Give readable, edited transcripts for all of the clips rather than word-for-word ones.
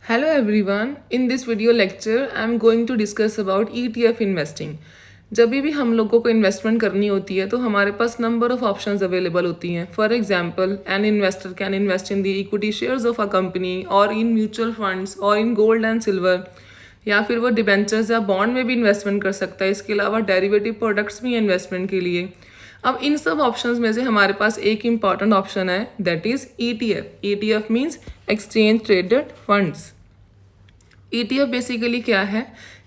Hello everyone. In this video lecture, I am going to discuss about ETF investing. जब भी हम लोगों को इन्वेस्टमेंट करनी होती है तो हमारे पास नंबर ऑफ ऑप्शंस अवेलेबल होती हैं. For example, an investor can invest in the equity shares of a company और इन म्यूचुअल फंड्स और इन गोल्ड एंड सिल्वर, या फिर वो डिबेंचर्स या बॉन्ड में भी इन्वेस्टमेंट कर सकता है. इसके अलावा डेरिवेटिव प्रोडक्ट्स भी हैं इन्वेस्टमेंट के लिए. अब इन सब ऑप्शंस में से हमारे पास एक इम्पॉर्टेंट ऑप्शन है, that is ETF. ETF means exchange traded funds. ETF basically क्या है?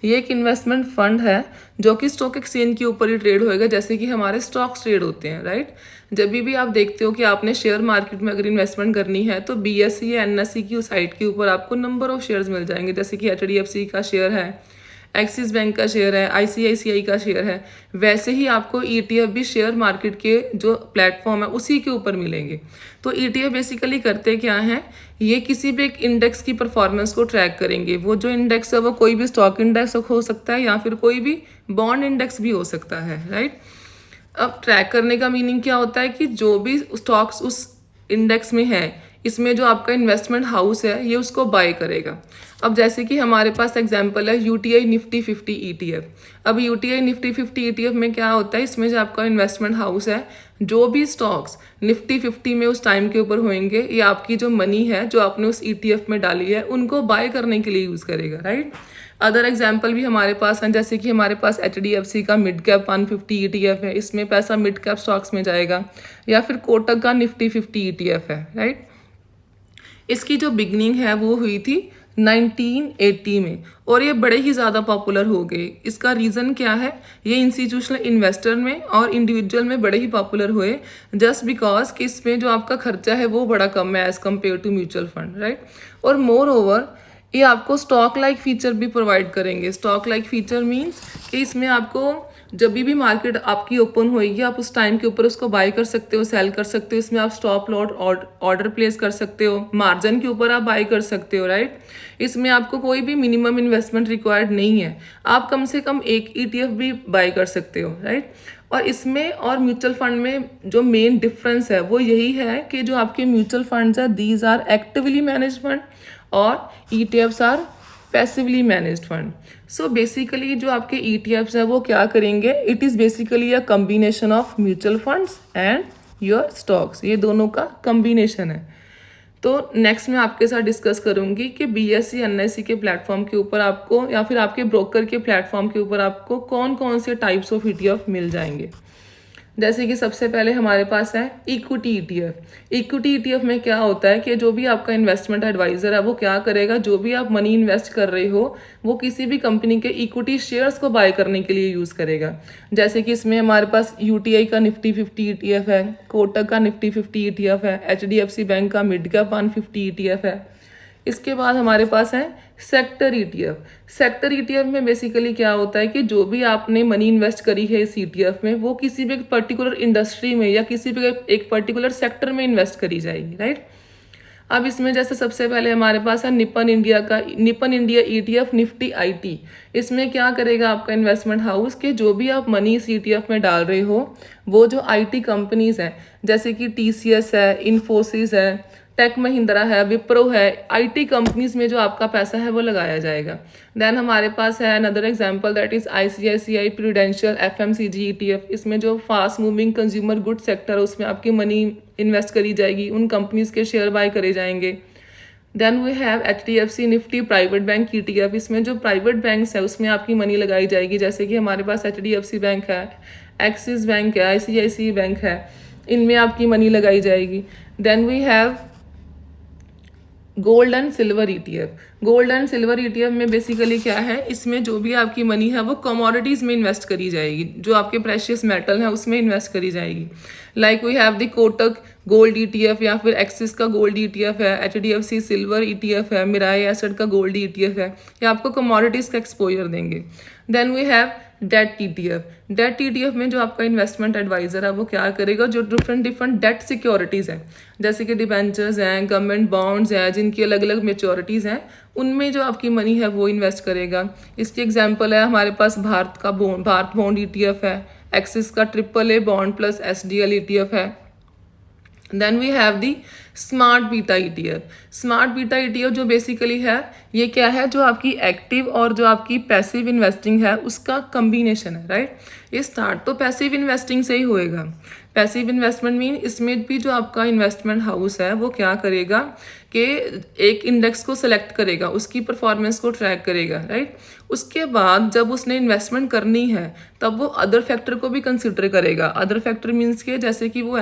ये एक इन्वेस्टमेंट फंड है जो कि स्टॉक एक्सचेंज के ऊपर ही ट्रेड होएगा, जैसे कि हमारे स्टॉक्स ट्रेड होते हैं, राइट. जब भी आप देखते हो कि आपने शेयर मार्केट में अगर इन्वेस्टमेंट करनी है तो BSE या NSE की साइट के ऊपर आपको नंबर ऑफ शेयर्स मिल जाएंगे, जैसे कि HDFC का शेयर है, एक्सिस बैंक का शेयर है, ICICI का शेयर है. वैसे ही आपको ETF भी शेयर मार्केट के जो प्लेटफॉर्म है उसी के ऊपर मिलेंगे. तो ETF बेसिकली करते क्या हैं? ये किसी भी एक इंडेक्स की परफॉर्मेंस को ट्रैक करेंगे. वो जो इंडेक्स है वो कोई भी स्टॉक इंडेक्स हो सकता है या फिर कोई भी बॉन्ड इंडेक्स भी हो सकता है, राइट. अब ट्रैक करने का मीनिंग क्या होता है कि जो भी स्टॉक्स उस इंडेक्स में है, इसमें जो आपका इन्वेस्टमेंट हाउस है ये उसको बाय करेगा. अब जैसे कि हमारे पास एग्जांपल है UTI निफ्टी 50 ETF. अब UTI निफ्टी 50 ETF में क्या होता है? इसमें जो आपका इन्वेस्टमेंट हाउस है, जो भी स्टॉक्स निफ्टी 50 में उस टाइम के ऊपर होंगे, ये आपकी जो मनी है जो आपने उस ETF में डाली है उनको बाय करने के लिए यूज़ करेगा, राइट. अदर एग्जाम्पल भी हमारे पास हैं, जैसे कि हमारे पास HDFC का मिड कैप 150 ETF है, इसमें पैसा मिड कैप स्टॉक्स में जाएगा. या फिर कोटक का निफ्टी 50 ETF है, राइट. इसकी जो बिगनिंग है वो हुई थी 1980 में और ये बड़े ही ज़्यादा पॉपुलर हो गए. इसका रीज़न क्या है? ये इंस्टीट्यूशनल इन्वेस्टर में और इंडिविजुअल में बड़े ही पॉपुलर हुए जस्ट बिकॉज कि इसमें जो आपका खर्चा है वो बड़ा कम है as compare to mutual fund, right. और मोर ओवर ये आपको स्टॉक लाइक फीचर भी प्रोवाइड करेंगे. स्टॉक लाइक फीचर मीन्स कि इसमें आपको जब भी मार्केट आपकी ओपन होएगी आप उस टाइम के ऊपर उसको बाय कर सकते हो, सेल कर सकते हो. इसमें आप स्टॉप लॉट ऑर्डर प्लेस कर सकते हो, मार्जिन के ऊपर आप बाय कर सकते हो, राइट. इसमें आपको कोई भी मिनिमम इन्वेस्टमेंट रिक्वायर्ड नहीं है. आप कम से कम एक ETF भी बाय कर सकते हो, राइट. और इसमें और म्यूचुअल फंड में जो मेन डिफरेंस है वो यही है कि जो आपके म्यूचुअल फंड्स है these are actively manage fund और ETFs are passively managed fund. So basically जो आपके ETFs है वो क्या करेंगे? It is basically a combination of mutual funds and your stocks. ये दोनों का कम्बिनेशन है. तो नेक्स्ट मैं आपके साथ डिस्कस करूंगी कि BSE NSE के प्लेटफॉर्म के ऊपर आपको या फिर आपके ब्रोकर के प्लेटफॉर्म के ऊपर आपको कौन कौन से टाइप्स ऑफ ETF मिल जाएंगे. जैसे कि सबसे पहले हमारे पास है इक्विटी ETF. इक्विटी ETF में क्या होता है कि जो भी आपका इन्वेस्टमेंट एडवाइजर है वो क्या करेगा, जो भी आप मनी इन्वेस्ट कर रहे हो वो किसी भी कंपनी के इक्विटी शेयर्स को बाय करने के लिए यूज़ करेगा. जैसे कि इसमें हमारे पास UTI का निफ्टी 50 ETF है, कोटक का निफ्टी 50 ETF है, HDFC बैंक का मिड कैप 150 ETF है. इसके बाद हमारे पास है सेक्टर ETF. सेक्टर ETF में बेसिकली क्या होता है कि जो भी आपने मनी इन्वेस्ट करी है इस ETF में वो किसी भी एक पर्टिकुलर इंडस्ट्री में या किसी भी एक पर्टिकुलर सेक्टर में इन्वेस्ट करी जाएगी, राइट. अब इसमें जैसे सबसे पहले हमारे पास है Nippon India ETF Nifty IT. इसमें क्या करेगा आपका इन्वेस्टमेंट हाउस के जो भी आप मनी इस ETF में डाल रहे हो वो जो IT कंपनीज हैं जैसे कि TCS है, इन्फोसिस है, टेक महिंद्रा है, विप्रो है, IT कंपनीज में जो आपका पैसा है वो लगाया जाएगा. देन हमारे पास है another example that is ICICI prudential FMCG ETF. इसमें जो fast moving consumer good sector है उसमें आपकी मनी इन्वेस्ट करी जाएगी, उन कंपनीज के शेयर बाय करे जाएंगे. Then we have HDFC Nifty private bank ETF. इसमें जो प्राइवेट बैंक्स है उसमें आपकी मनी लगाई जाएगी, जैसे कि हमारे पास HDFC बैंक है, एक्सिस बैंक है, ICICI बैंक है, इनमें आपकी मनी लगाई जाएगी. Then we have gold and silver ETF. Gold and silver ETF में बेसिकली क्या है, इसमें जो भी आपकी मनी है वो कमोडिटीज़ में इन्वेस्ट करी जाएगी, जो आपके प्रेशियस मेटल है उसमें इन्वेस्ट करी जाएगी. Like we have the Kotak gold ETF या फिर एक्सिस का गोल्ड ETF है, HDFC सिल्वर ETF है, मिराई एसेट का गोल्ड ETF है. ये आपको कमोडिटीज़ का एक्सपोजर देंगे. Then we have debt ETF. Debt ETF में जो आपका इन्वेस्टमेंट एडवाइजर है वो क्या करेगा, जो डिफरेंट डेट सिक्योरिटीज़ हैं जैसे कि डिबेंचर्स हैं, गवर्नमेंट बॉन्ड्स हैं जिनकी अलग अलग मेच्योरिटीज़ हैं, उनमें जो आपकी मनी है वो इन्वेस्ट करेगा. इसकी एग्जांपल है हमारे पास भारत बॉन्ड ETF है, एक्सिस का AAA bond plus SDL ETF है. Then we have the smart beta ETF. Smart beta ETF जो बेसिकली है, ये क्या है, जो आपकी एक्टिव और जो आपकी पैसिव इन्वेस्टिंग है उसका कम्बिनेशन है, राइट। ये स्टार्ट तो पैसिव इन्वेस्टिंग से ही होएगा। पैसिव इन्वेस्टमेंट मीन इसमें भी जो आपका इन्वेस्टमेंट हाउस है वो क्या करेगा कि एक इंडेक्स को सेलेक्ट करेगा, उसकी परफॉर्मेंस को ट्रैक करेगा, राइट। उसके बाद जब उसने इन्वेस्टमेंट करनी है तब वो अदर फैक्टर को भी कंसिडर करेगा। अदर फैक्टर मीन्स के जैसे कि वो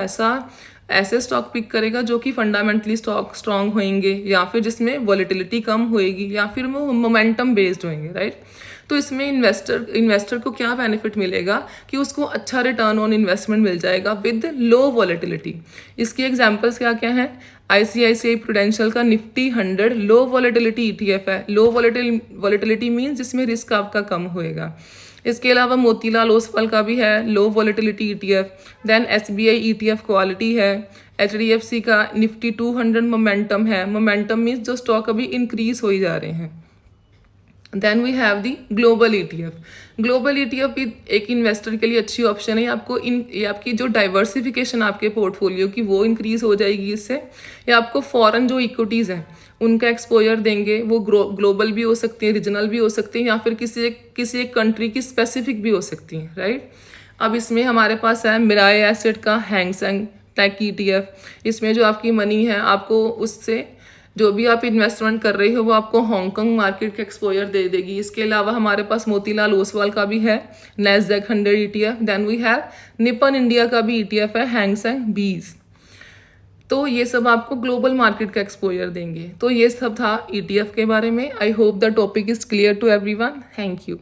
ऐसे स्टॉक पिक करेगा जो कि फंडामेंटली स्टॉक स्ट्रांग होंगे, या फिर जिसमें वॉलेटिलिटी कम होएगी, या फिर वो मोमेंटम बेस्ड होंगे, राइट। तो इसमें इन्वेस्टर को क्या बेनिफिट मिलेगा कि उसको अच्छा रिटर्न ऑन इन्वेस्टमेंट मिल जाएगा विद लो वॉलेटिलिटी। इसकी एग्जांपल्स क्या क्या हैं? आईसीआईसीआई प्रूडेंशियल का निफ्टी 100 लो वॉलेटिलिटी ईटीएफ है। लो वॉलेटिलिटी मीन्स जिसमें रिस्क आपका कम होएगा। इसके अलावा मोतीलाल ओसवाल का भी है low volatility ETF. Then SBI ETF quality है। एचडीएफसी का निफ्टी 200 मोमेंटम है। मोमेंटम मीन्स जो स्टॉक अभी इंक्रीज हो ही जा रहे हैं। Then we have the global ETF. Global ETF भी एक इन्वेस्टर के लिए अच्छी ऑप्शन है। ये आपकी जो डाइवर्सिफिकेशन आपके पोर्टफोलियो की वो इंक्रीज हो जाएगी इससे, या आपको फॉरेन जो इक्विटीज़ हैं उनका एक्सपोजर देंगे। वो ग्लोबल भी हो सकती हैं, रीजनल भी हो सकती हैं, या फिर किसी एक कंट्री की स्पेसिफिक भी हो सकती हैं, राइट। अब इसमें हमारे पास है मिराई एसेट का हैंग सेंग टेक ईटीएफ। इसमें जो आपकी मनी है आपको उससे जो भी आप इन्वेस्टमेंट कर रही हो वो आपको हांगकांग मार्केट का एक्सपोजर दे देगी। इसके अलावा हमारे पास मोतीलाल ओसवाल का भी है Nasdaq 100 ETF. Then we have Nippon India का भी ईटीएफ है हैंग सेंग 20। तो ये सब आपको ग्लोबल मार्केट का एक्सपोजर देंगे। तो ये सब था ईटीएफ के बारे में। I hope the topic is clear to everyone. Thank you.